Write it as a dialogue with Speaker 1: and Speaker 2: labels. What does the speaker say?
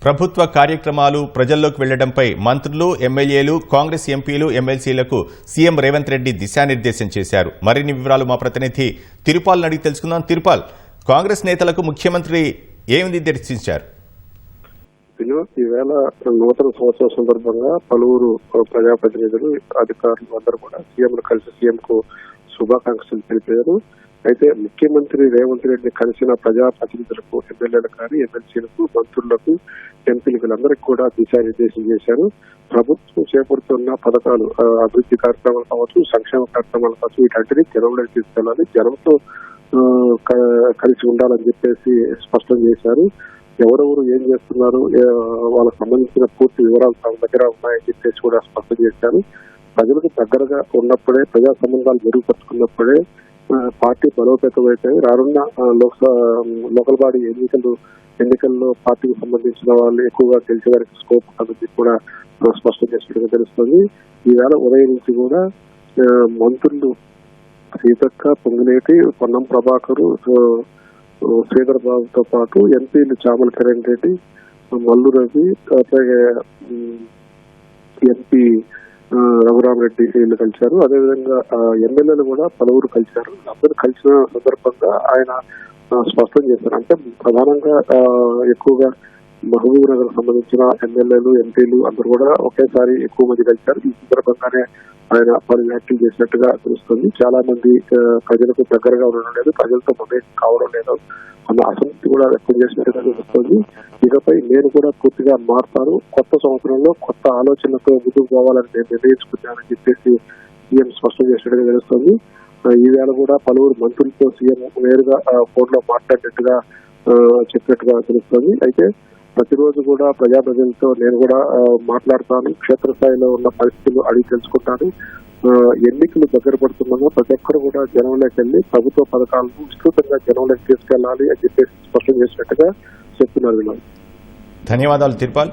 Speaker 1: ప్రభుత్వ కార్యక్రమాలు ప్రజల్లోకి వెళ్లడంపై మంత్రులు, ఎమ్మెల్యేలు, కాంగ్రెస్ ఎంపీలు, ఎమ్మెల్సీలకు సీఎం రేవంత్ రెడ్డి దిశానిర్దేశం చేశారు. మరిన్ని వివరాలు మా ప్రతినిధి తిరుపాల్ అడిగి తెలుసుకుందాం. తిరుపాల్, కాంగ్రెస్ నేతలకు ముఖ్యమంత్రి ఏమి నిర్దేశించారు?
Speaker 2: ఈవేళ నూతన సంవత్సరం సందర్భంగా పలువురు ప్రజాప్రతినిధులు, అధికారులు అందరూ కూడా సీఎంను కలిసి సీఎంకు శుభాకాంక్షలు తెలిపారు. అయితే ముఖ్యమంత్రి రేవంత్ రెడ్డిని కలిసిన ప్రజాప్రతినిధులకు, ఎమ్మెల్యేలకు కానీ, ఎమ్మెల్సీలకు, మంత్రులకు, ఎంపీలకు అందరికీ కూడా దిశానిర్దేశం చేశారు. ప్రభుత్వం చేపడుతున్న పథకాలు, అభివృద్ధి కార్యక్రమాలు కావచ్చు, సంక్షేమ కార్యక్రమాలు కావచ్చు, వీటన్నిటినీ జనంలోకి తీసుకెళ్లాలి, జనంతో కలిసి ఉండాలని చెప్పేసి స్పష్టం చేశారు. ఎవరెవరు ఏం చేస్తున్నారు, వాళ్ళకు సంబంధించిన పూర్తి వివరాలు తమ దగ్గర ఉన్నాయని చెప్పేసి కూడా స్పష్టం చేశారు. ప్రజలకు దగ్గరగా ఉన్నప్పుడే, ప్రజా సంబంధాలు మెరుగుపరుచుకున్నప్పుడే పార్టీ బలోపేతమైతే రానున్న లోకల్ బాడీ ఎన్నికల్లో పార్టీకి సంబంధించిన వాళ్ళు ఎక్కువగా గెలిచేదానికి స్కోప్ అనేది కూడా స్పష్టం చేసినట్టుగా తెలుస్తుంది. ఈవేళ ఉదయం నుంచి కూడా మంత్రులు సీతక్క, పొంగులేటి, పొన్నం ప్రభాకర్, శ్రీధర్ బాబుతో పాటు ఎంపీలు చామల కిరణ్ రెడ్డి, మల్లు రవి, అలాగే ఎంపీ రఘురామరెడ్డి వీళ్ళు కలిశారు. అదేవిధంగా ఎమ్మెల్యేలు కూడా పలువురు కలిశారు. అందరూ కలిసిన సందర్భంగా ఆయన స్పష్టం చేశారు. అంటే ప్రధానంగా ఎక్కువగా మహబూబ్ నగర్ సంబంధించిన ఎమ్మెల్యేలు, ఎంపీలు అందరూ కూడా ఒకేసారి ఎక్కువ మంది కలిశారు. ఈ సందర్భంగానే ఆయన పలు వ్యాఖ్యలు చేసినట్టుగా తెలుస్తుంది. చాలా మంది ప్రజలకు దగ్గరగా ఉండడం లేదు, ప్రజలతో మమేకం కావడం లేదు అన్న అసంతృప్తి కూడా వ్యక్తం చేసినట్టుగా తెలుస్తుంది. ఇకపై నేను కూడా పూర్తిగా మారుతాను, కొత్త సంవత్సరంలో కొత్త ఆలోచనలతో ముందుకు పోవాలని నేను నిర్ణయించుకున్నానని చెప్పేసి సీఎం స్పష్టం చేసినట్టుగా తెలుస్తుంది. ఈవేళ కూడా పలువురు మంత్రులతో సీఎం నేరుగా ఫోన్ లో మాట్లాడినట్టుగా చెప్పినట్టుగా తెలుస్తుంది. అయితే ప్రతిరోజు కూడా ప్రజలతో నేను కూడా మాట్లాడతాను, క్షేత్రస్థాయిలో ఉన్న పరిస్థితులు అడిగి తెలుసుకుంటాను. ఎన్నికలు దగ్గర పడుతున్నామో ప్రతి ఒక్కరు కూడా జనంలోకి వెళ్లి ప్రభుత్వ పథకాలను విస్తృతంగా జనంలోకి తీసుకెళ్లాలి అని చెప్పేసి స్పష్టం చేసినట్టుగా చెప్తున్నారు.
Speaker 1: ధన్యవాదాలు తిరుపాల్.